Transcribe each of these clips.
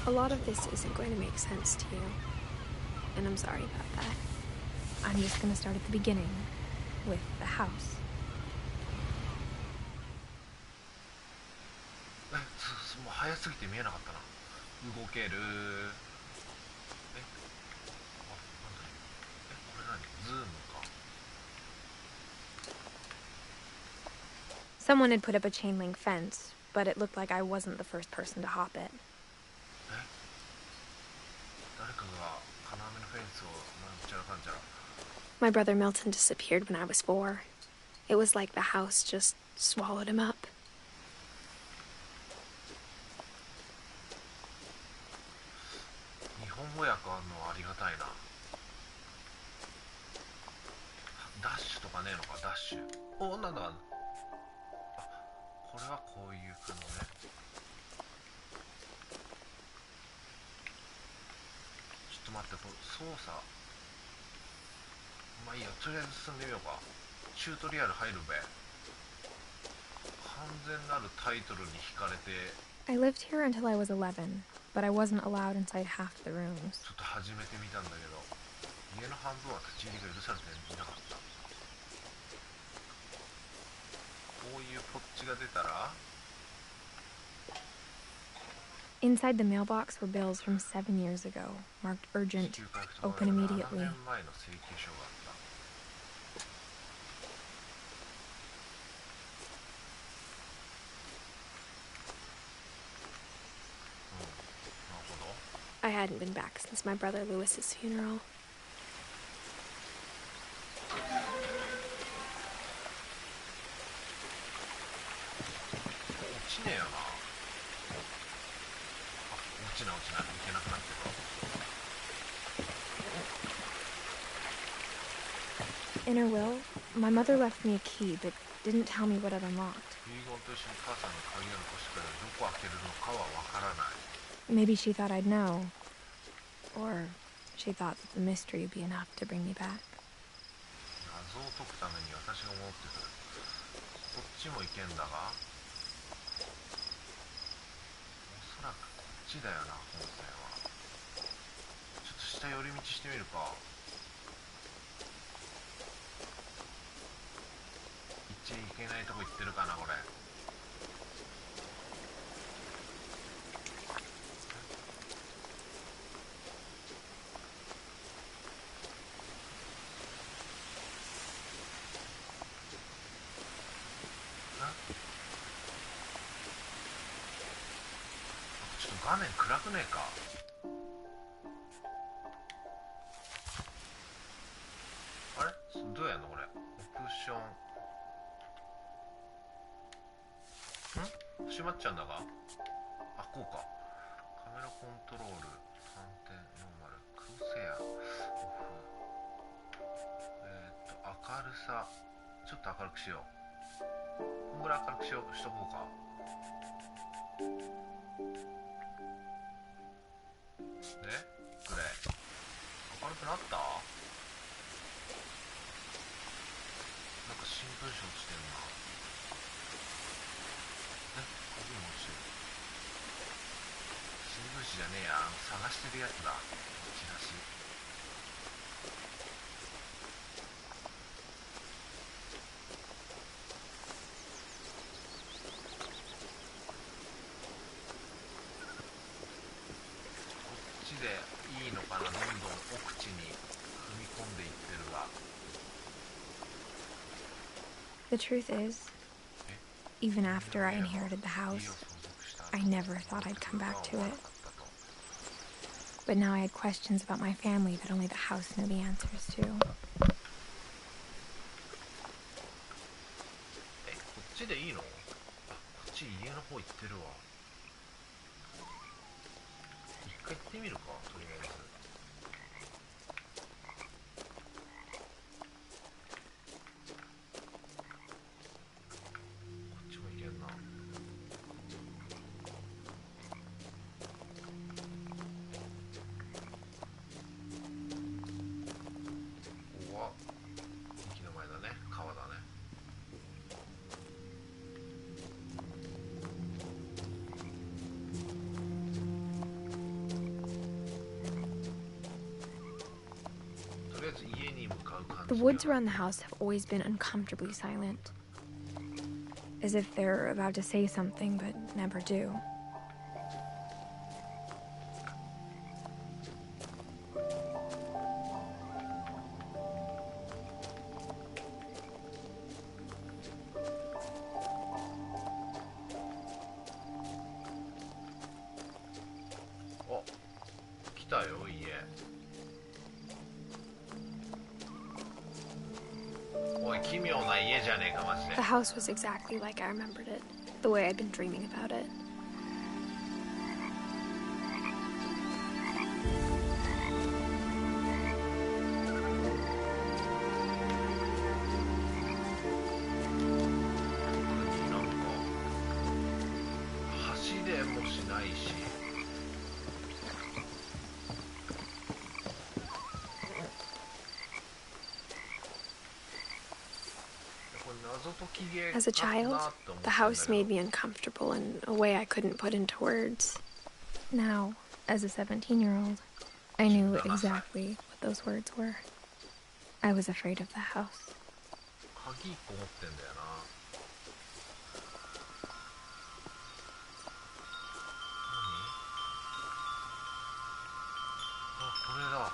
A lot of this isn't going to make sense to you, and I'm sorry about that. I'm just gonna start at the beginning, with the house. もう早すぎて見えなかったな。動ける。これ何？ズームか。Someone had put up a chain link fence, but it looked like I wasn't the first person to hop it. 誰かが金網のフェンスをなんちゃらかんちゃら。My brother Milton disappeared when I was 4. It was like the house just swallowed him up. 日本語訳あんのありがたいな。ダッシュとかねえのか、ダッシュ。お、なんだ。あ、これはこういう感じね。ちょっと待って、これ操作。まあいいや、とりあえず進んでみようか。チュートリアル入るべ。完全なるタイトルに惹かれて。I lived here until I was 11, but I wasn't allowed inside half the rooms. ちょっと始めてみたんだけど、家の半分は立ち入りが許されていなかった。こういうポッチが出たら Inside the mailbox were bills from 7 years ago, marked urgent, open immediately. 7年前の請求書があった。I hadn't been back since my brother Lewis's funeral. 落ちねえよな。あ、落ちない落ちない。いけなくなってる。In her will, my mother left me a key, but didn't tell me what it unlocked. 遺言と一緒に母さんの鍵を残してからどこ開けるのかはわからない。Maybe she thought I'd know. Or she thought that the mystery would be enough to bring me back. 謎を解くために私が戻ってくる。こっちも行けんだが、おそらくこっちだよな、本線は。ちょっと下寄り道してみるか。行っちゃいけないとこ行ってるかな、これ。ちょっと画面暗くねえか。あれどうやんのこれ。オプション。閉まっちゃうんだが。あ、こうか。カメラコントロール。3点40。クーセア。オフ。明るさ。ちょっと明るくしよう。こんぐらい明るくしとこうか。で、これ明るくなった？なんか新聞紙落ちてんな。鍵も落ちてる。新聞紙じゃねえや、探してるやつだ。チラシ。でいいのかな。どんどん奥地に踏み込んでいってるが。 The truth is, even after I inherited the house, I never thought I'd come back to it. But now I had questions about my family that only the house knew the answers to. こっちでいいの？あ、こっち家の方行ってるわ。一回行ってみるか、とりあえず。こっちも行けんな。ここは駅の前だね、川だね。The woods around the house have always been uncomfortably silent. As if they're about to say something but never do. Oh, 来たよ家。おい、奇妙な家じゃねえか、マジで。 The house was exactly like I remembered it, the way I'd been dreaming about it. As a child, the house made me uncomfortable in a way I couldn't put into words. Now, as a 17-year-old, I knew exactly what those words were. I was afraid of the house. 鍵1個持ってんだよな。何？あ、これだ。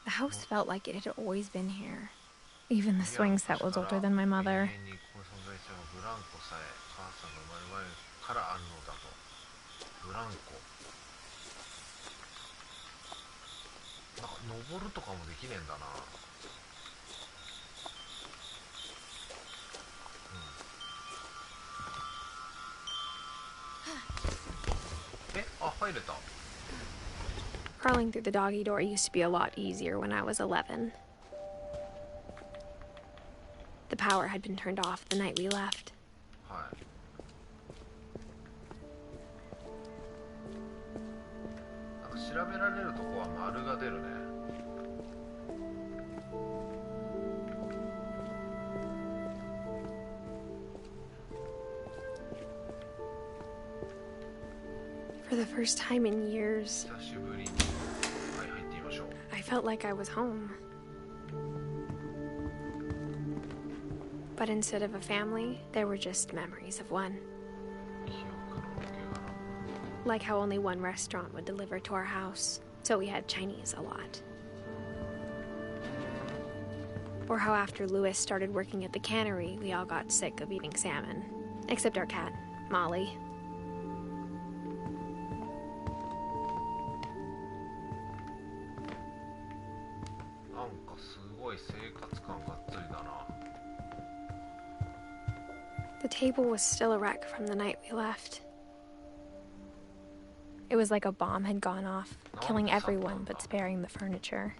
The house felt like it had always been here. Even the swing set was older than my mother. Crawling through the doggy door used to be a lot easier when I was 11. The power had been turned off the night we left. For the first time in years, I felt like I was home. But instead of a family, there were just memories of one. Like how only one restaurant would deliver to our house, so we had Chinese a lot. Or how after Louis started working at the cannery, we all got sick of eating salmon. Except our cat, Molly. The table was still a wreck from the night we left. It was like a bomb had gone off, killing everyone but sparing the furniture.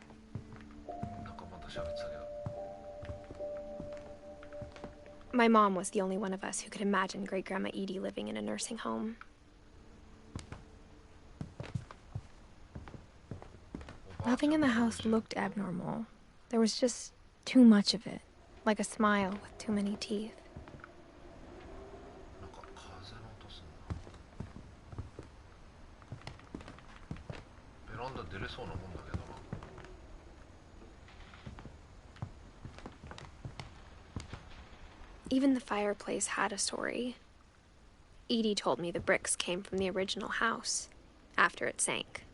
My mom was the only one of us who could imagine Great-Grandma Edie living in a nursing home. Nothing in the house looked abnormal. There was just too much of it, like a smile with too many teeth. Even the fireplace had a story. Edie told me the bricks came from the original house, after it sank.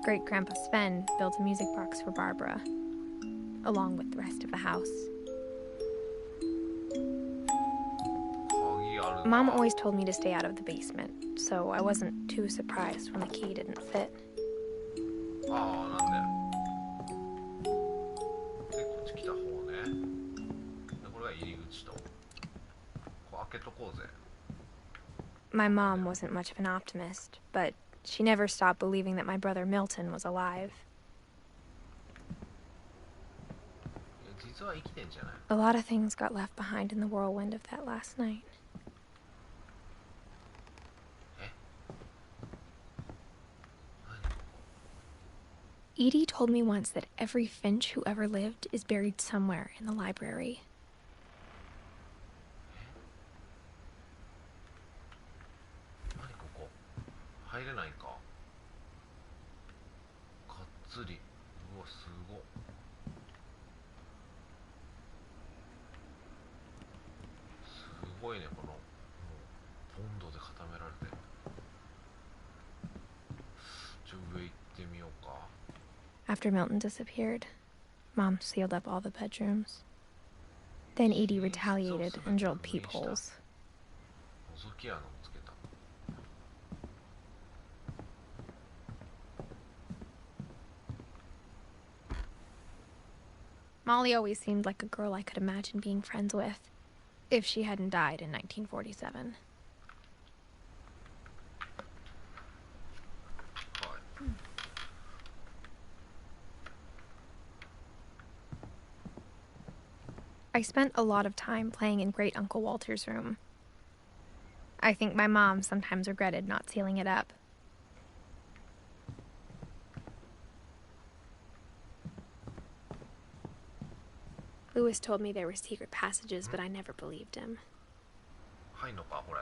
Great-Grandpa Sven built a music box for Barbara, along with the rest of the house. Mom always told me to stay out of the basement, so I wasn't too surprised when the key didn't fit. My mom wasn't much of an optimist, but she never stopped believing that my brother Milton was alive. 実は生きてんじゃない？ A lot of things got left behind in the whirlwind of that last night. え？何？ Edie told me once that every Finch who ever lived is buried somewhere in the library. 何ここ？入れないんか？がっつり。うわ、すごっ。すごいね、このもうボンドで固められて。上行ってみようか。 After Milton disappeared, Mom sealed up all the bedrooms. Then Edie retaliated and drilled peepholes. 覗き穴をつけた。 Molly always seemed like a girl I could imagine being friends with, if she hadn't died in 1947. はい。 I spent a lot of time playing in Great Uncle Walter's room. I think my mom sometimes regretted not sealing it up. Lewis told me there were secret passages, but I never believed him. 入んのかこれ。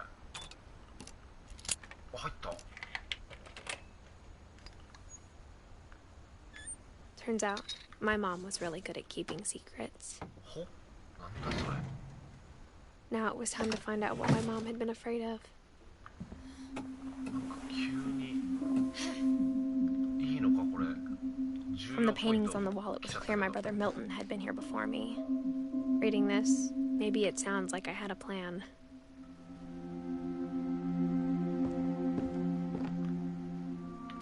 あ、入った。 Turns out, my mom was really good at keeping secrets. ほ？なんだそれ。 Now it was time to find out what my mom had been afraid of. なんか急にいいのかこれ。 From the paintings on the wall, it was clear my brother Milton had been here before me. Reading this, maybe it sounds like I had a plan.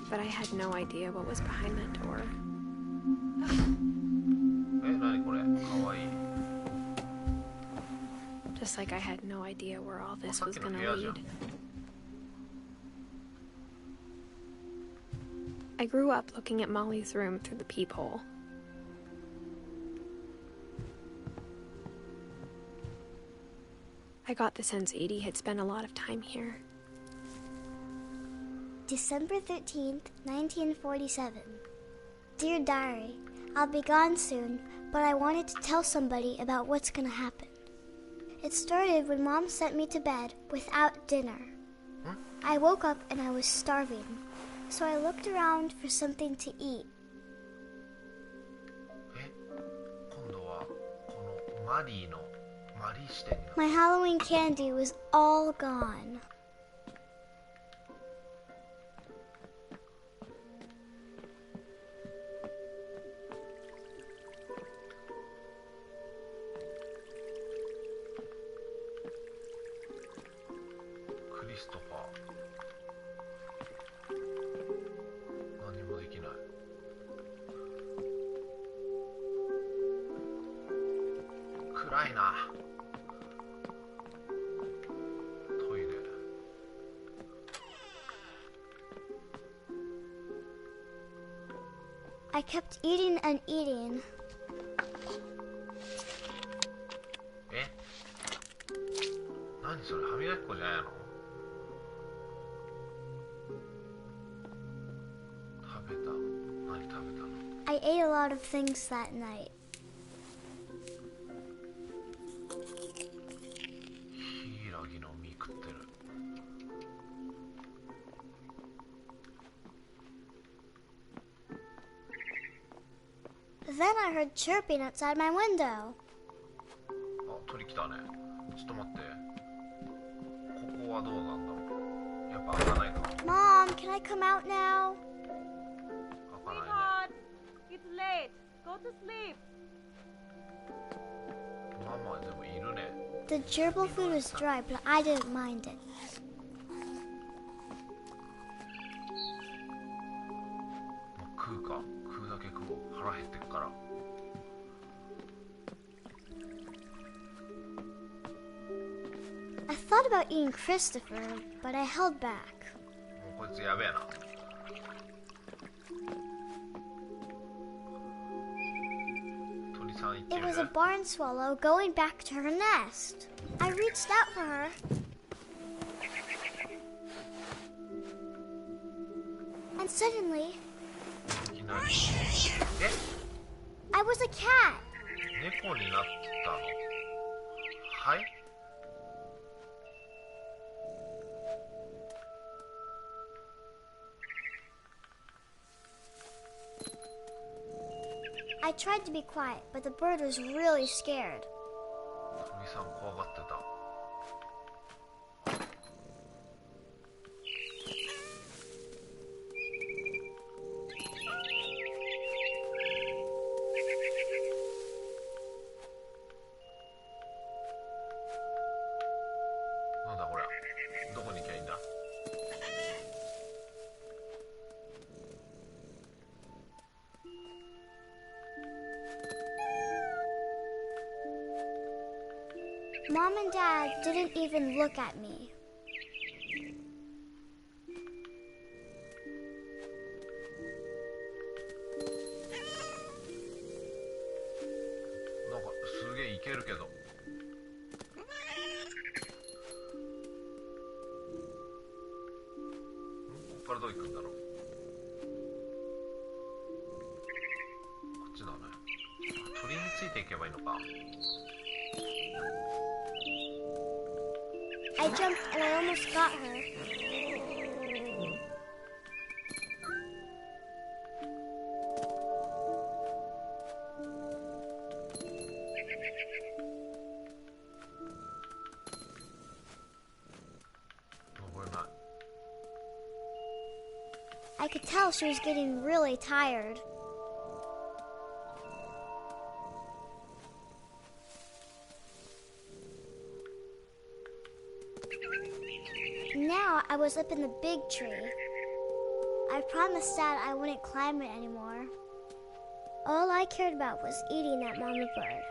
But I had no idea what was behind that door. え、なにこれ。かわいい。 Just like I had no idea where all this was gonna lead. I grew up looking at Molly's room through the peephole. I got the sense Edie had spent a lot of time here. December 13th, 1947. Dear Diary, I'll be gone soon, but I wanted to tell somebody about what's gonna happen. It started when Mom sent me to bed without dinner. I woke up and I was starving, so I looked around for something to eat. え、今度はこのマリーのマリー視点になる。 My Halloween candy was all gone. Christopher. 何もできない。暗いな。トイレ。I kept eating and eating. え？何それ、歯磨き粉じゃないの？ I ate a lot of things that night. ヒイラギの実食ってる。 Then I heard chirping outside my window. あ、鳥来たね。ちょっと待って。ここはどうなんだろう。やっぱ開かないか。 Mom, can I come out now? 開かないね。 It's late. Go to sleep. ママでもいるね。 The gerbil food was dry, but I didn't mind it. まあ、食うか。食うだけ食おう。腹減ってっから。 I thought about eating Christopher, but I held back. もうこいつやべえな。鳥さん行ってみ It る？ was a barn swallow going back to her nest. I reached out for her. And suddenly, いきなり。え？ I was a cat. 猫になったの？はい？ I tried to be quiet, but the bird was really scared. 鳥さん怖がってた。なんだこれ。どこに行きゃいいんだ。Mom and Dad didn't even look at me. なんかすげえいけるけど。こっからどう行くんだろう。こっちだね。鳥についていけばいいのか。I jumped and I almost got her. I could tell she was getting really tired. Now I was up in the big tree. I promised Dad I wouldn't climb it anymore. All I cared about was eating that mama bird.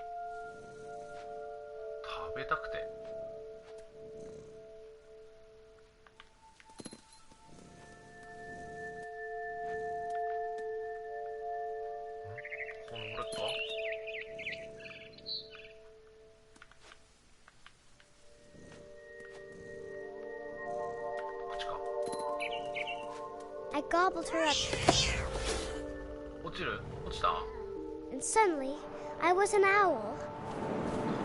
食べたくて。この俺か？ I gobbled her up. 落ちる？落ちた？ And suddenly, I was an owl.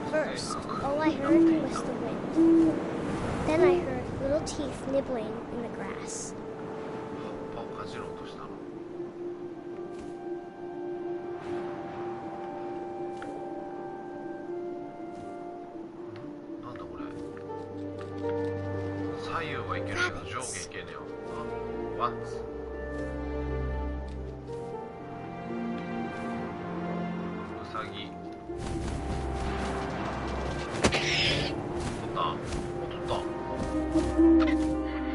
First, all I heard was the wind. Then I heard little teeth nibbling in the grass. 葉っぱをかじろうとしたの。なんだこれ。左右はいけるけど上下いけねえよ。What? ウサギ。取った。取った。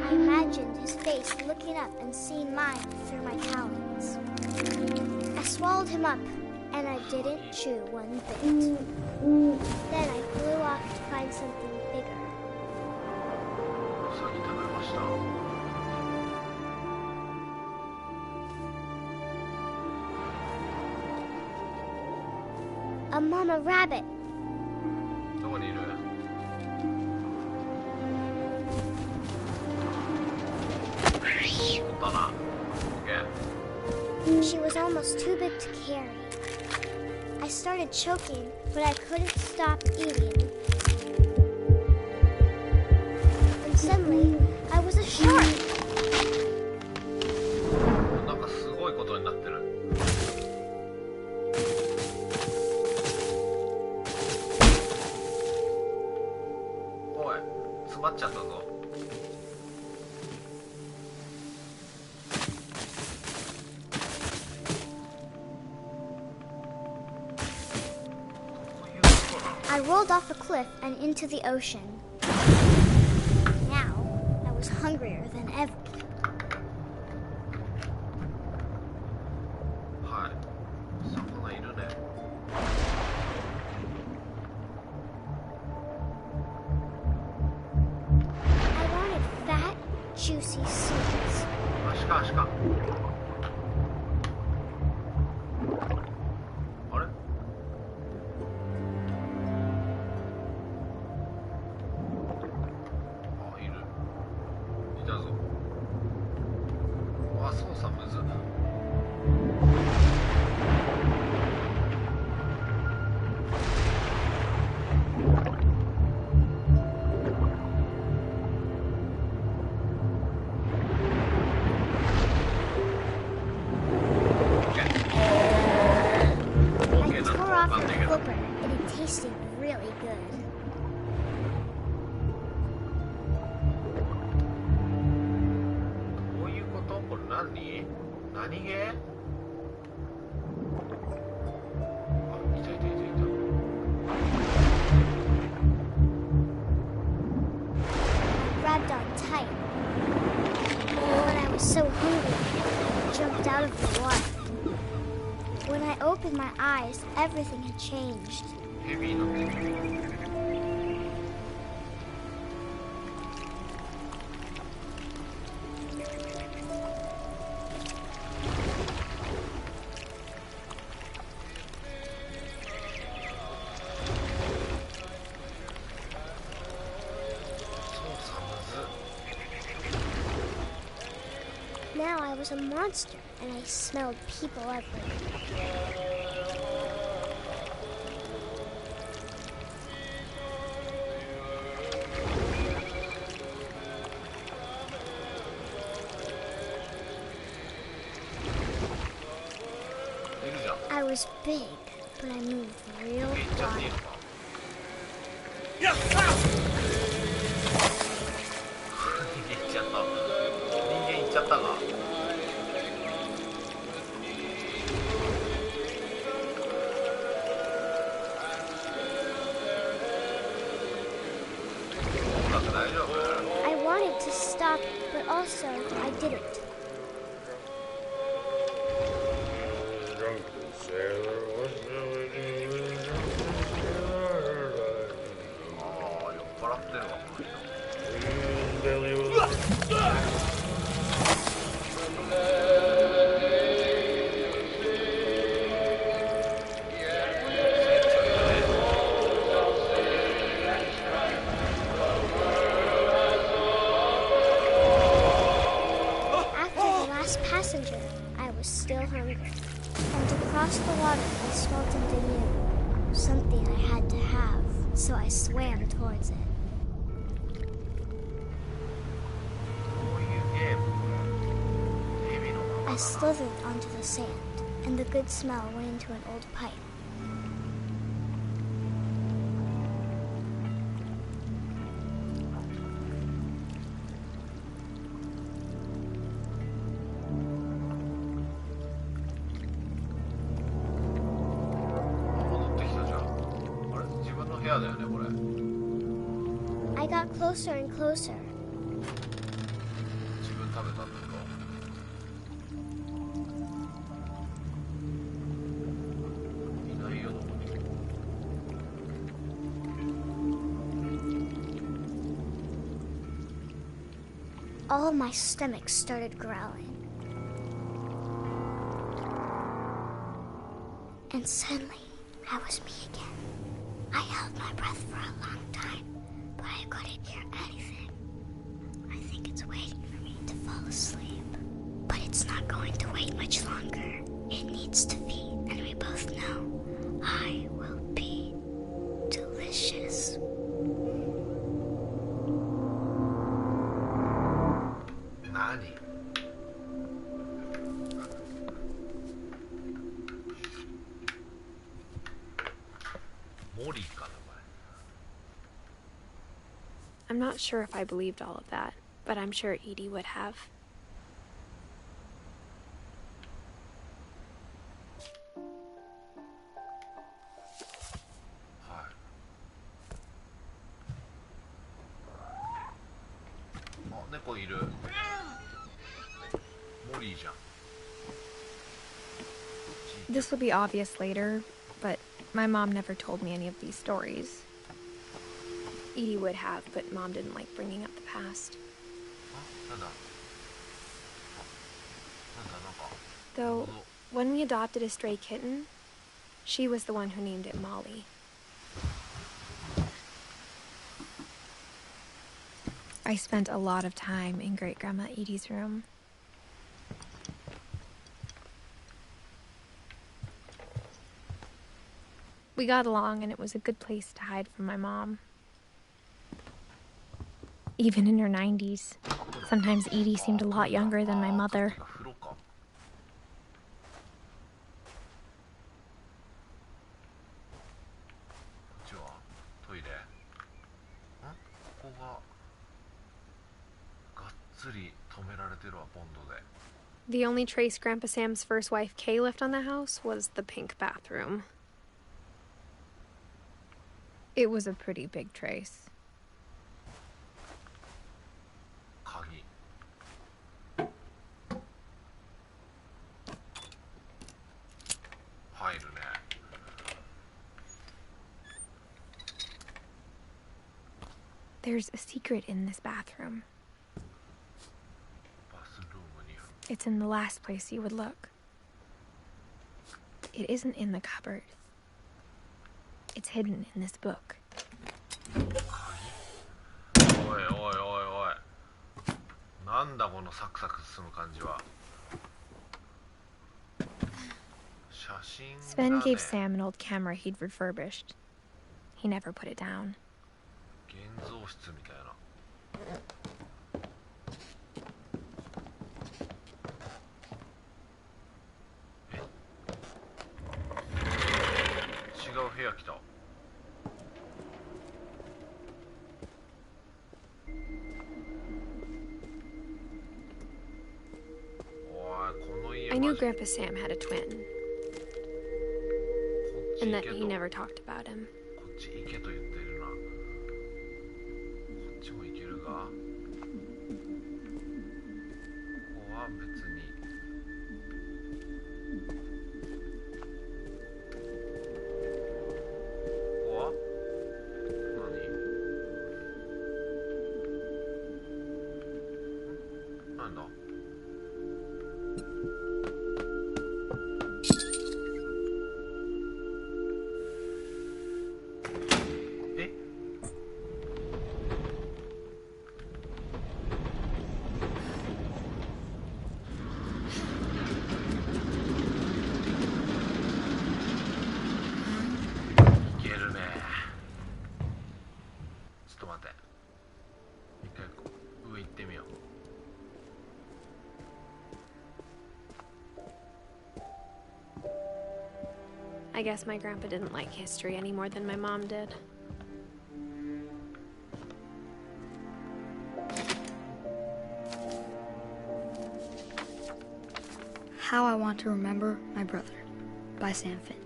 I imagined his face looking up and seeing mine through my talons. I swallowed him up, and I didn't chew one bit. Then I flew off to find something bigger. ウサギ食べました。 A mama rabbit. どこにいる？取ったな。OK。 She was almost too big to carry. I started choking, but I couldn't stop eating. And suddenly, I was a shark. なんかすごいことになってる。おい、詰まっちゃったぞ。 I rolled off a cliff and into the ocean. Now, I was hungrier than ever. はい、魚いるね。juicy seeds. アシカあれいたぞ。操作むずっ。Tasted really good. どういうこと？これ何ゲー？あ、いた。I grabbed on tight. But I was so hungry, I jumped out of the water. When I opened my eyes, everything had changed. ヘビーの敵。Now I was a monster, and I smelled people everywhere. I was big, but I moved real quiet. 大丈夫？ I wanted to stop, but also I didn't. Passenger, I was still hungry, and to cross the water I smelt something new, something I had to have, so I swam towards it. I slithered onto the sand, and the good smell went into an old pipe. I got closer and closer. All my stomach started growling. And suddenly, I was me again. I held my breath for a long time, but I couldn't hear anything. I think it's waiting for me to fall asleep. But it's not going to wait much longer. It needs to feed, and we both know I will be delicious. Nani? I'm not sure if I believed all of that, but I'm sure Edie would have. This will be obvious later, but my mom never told me any of these stories. Edie would have, but Mom didn't like bringing up the past. なんだなんか Though, when we adopted a stray kitten, she was the one who named it Molly. I spent a lot of time in Great Grandma Edie's room. We got along, and it was a good place to hide from my mom. Even in her 90s, sometimes Edie seemed a lot younger than my mother. 風呂か。こっちはトイレ。ここががっつり止められてるわ、ボンドで。The only trace Grandpa Sam's first wife, Kay, left on the house was the pink bathroom. It was a pretty big trace. 鍵。入るね。There's a secret in this bathroom. バスルームに。It's in the last place you would look. It isn't in the cupboard. It's hidden in this book. おいおいおいおい。なんだこのサクサク進む感じは。写真だね。 Sven gave Sam an old camera he'd refurbished. He never put it down. 現像室みたいな。違う部屋来た。おい、この家 I knew マジ。 Grandpa Sam had a twin, こっち and 行 that け he と。 never talked about him. こっち行けと言ってるな。こっちも行けるが。ここは別に。ここは何？なんだ？え？いけるね。ちょっと待って。一回上行ってみよう。I guess my grandpa didn't like history any more than my mom did. How I Want to Remember My Brother by Sam Finch.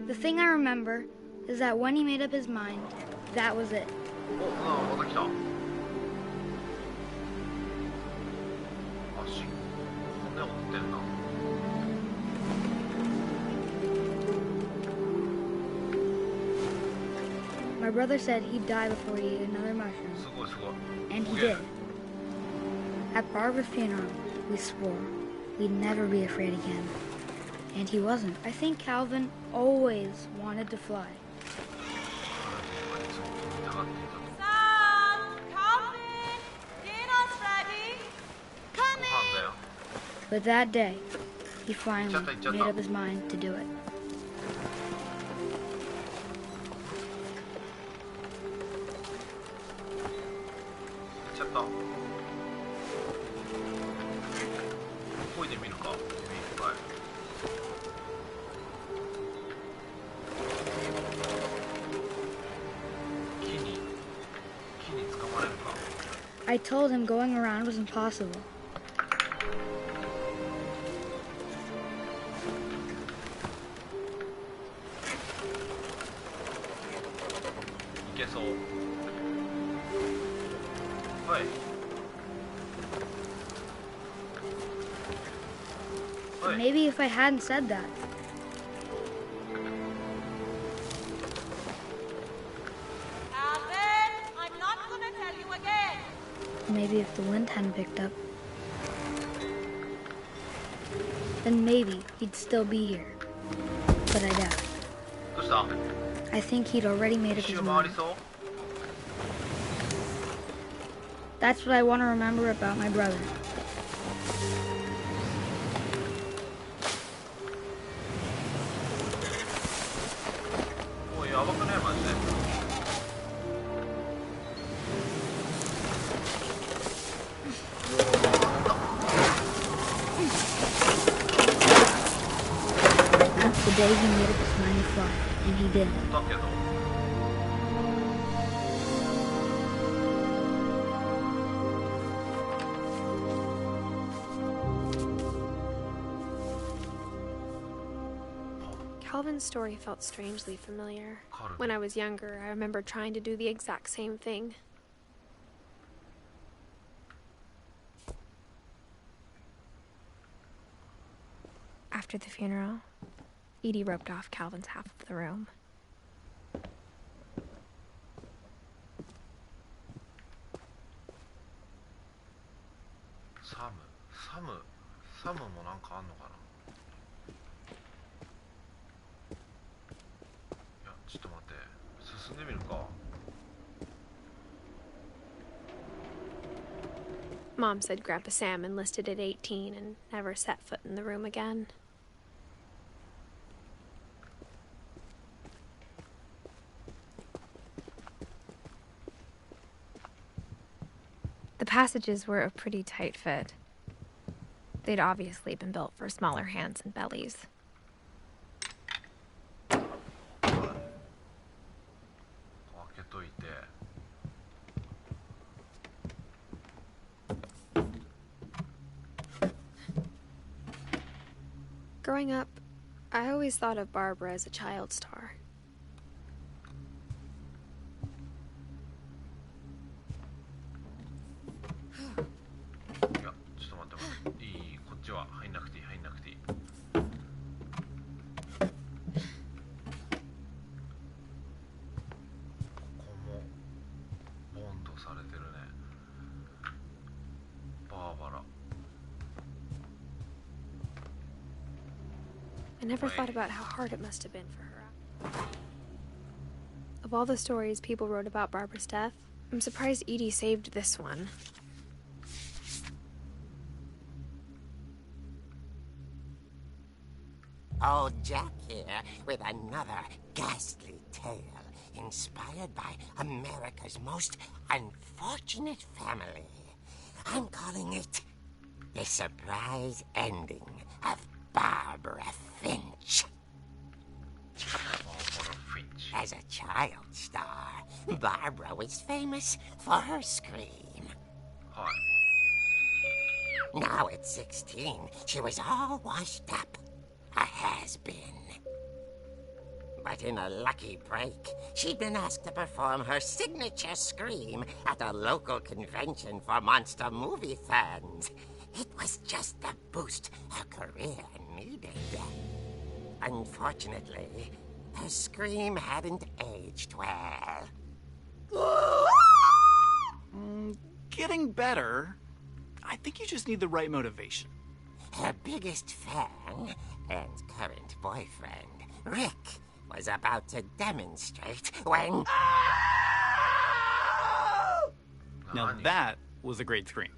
The thing I remember is that when he made up his mind, that was it. お、また来た。足、骨折ってんな。My brother said he'd die before he ate another mushroom, すごいすごい。 and he すげえ。 did. At Barbara's funeral, we swore we'd never be afraid again. And he wasn't. I think Calvin always wanted to fly. いつも飛びたがっていたと。 Sam! Calvin! Dinner's ready! ご飯だよ。 But that day, he finally made up his mind to do it. 行っちゃった。漕いでみるか。目いっぱい。木に捕まれるか。 I told him going around was impossible. いけそう。はい。はい。 Maybe if I hadn't said that. Calvin! I'm not gonna tell you again! Maybe if the wind hadn't picked up, then maybe he'd still be here. But I doubt it. どうした？ I think he'd already made up 一 his 周回り mind. そう？ That's what I want to remember about my brother. おい、やばくねマジで。 That's the day he made up his mind to fly, and he didn't. だけど Calvin's story felt strangely familiar. When I was younger, I remember trying to do the exact same thing. After the funeral, Edie roped off Calvin's half of the room. サムもなんかあんのかな。いや、ちょっと待って、進んでみるか。 Mom said Grandpa Sam enlisted at 18 and never set foot in the room again. The passages were a pretty tight fit. They'd obviously been built for smaller hands and bellies. Growing up, I always thought of Barbara as a child star. I never thought about how hard it must have been for her. Of all the stories people wrote about Barbara's death, I'm surprised Edie saved this one. Old Jack here with another ghastly tale inspired by America's most unfortunate family. I'm calling it The Surprise Ending of Barbara Finch. As a child star, Barbara was famous for her scream. Now at 16, she was all washed up. A has-been. But in a lucky break, she'd been asked to perform her signature scream at a local convention for monster movie fans. It was just the boost her career needed. Unfortunately, her scream hadn't aged well. Getting better. I think you just need the right motivation. Her biggest fan and current boyfriend, Rick, was about to demonstrate when... Now that was a great scream.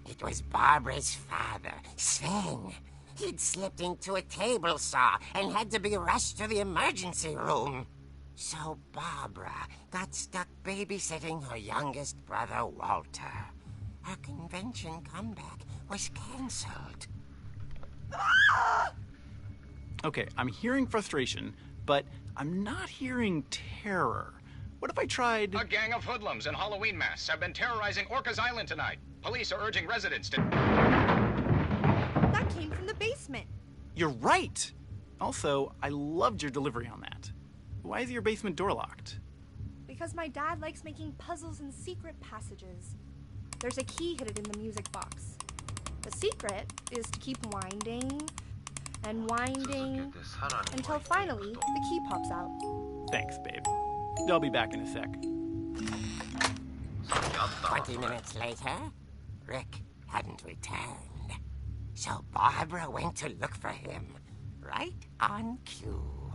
It was Barbara's father, Sven. He'd slipped into a table saw and had to be rushed to the emergency room. So Barbara got stuck babysitting her youngest brother, Walter. Her convention comeback was cancelled. Okay, I'm hearing frustration, but I'm not hearing terror. What if I tried... A gang of hoodlums in Halloween masks have been terrorizing Orcas Island tonight. Police are urging residents to... That came from the basement. You're right! Also, I loved your delivery on that. Why is your basement door locked? Because my dad likes making puzzles and secret passages. There's a key hidden in the music box. The secret is to keep winding and winding until finally the key pops out. Thanks, babe. I'll be back in a sec. 20 minutes later, Rick hadn't returned. So Barbara went to look for him, right on cue.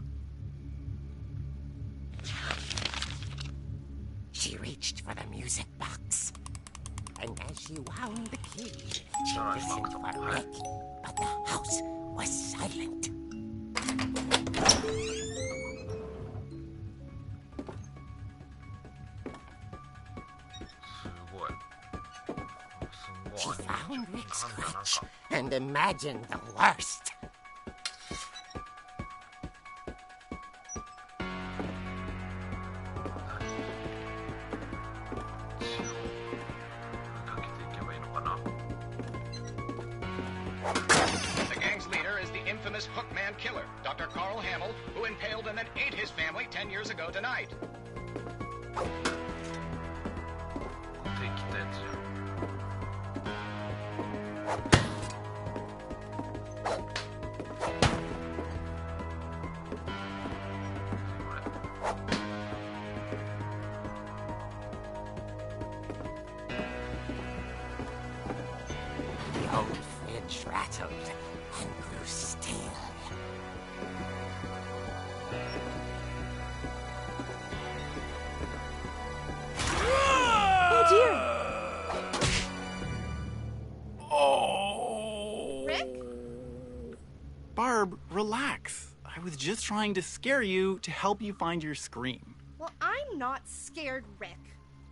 She reached for the music box. And as she wound the key, she listened for Rick, but the house was silent. She found Rick's crutch and imagined the worst. The gang's leader is the infamous Hookman killer, Dr. Carl Hamill, who impaled and then ate his family 10 years ago tonight. The old fridge rattled and grew still. Rick? Barb, relax. I was just trying to scare you to help you find your scream. Well, I'm not scared, Rick.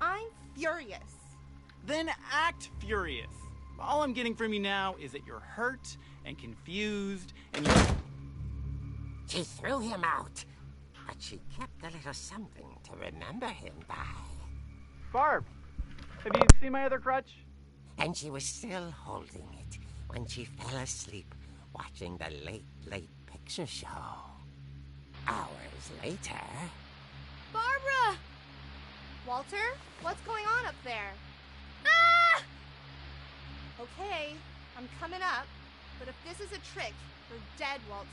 I'm furious. Then act furious. All I'm getting from you now is that you're hurt and confused and you're... She threw him out, but she kept a little something to remember him by. Barb, have you seen my other crutch? And she was still holding it when she fell asleep watching the late picture show. Hours later... Barbara! Walter, what's going on up there? Ah! Okay, I'm coming up, but if this is a trick, you're dead, Walter.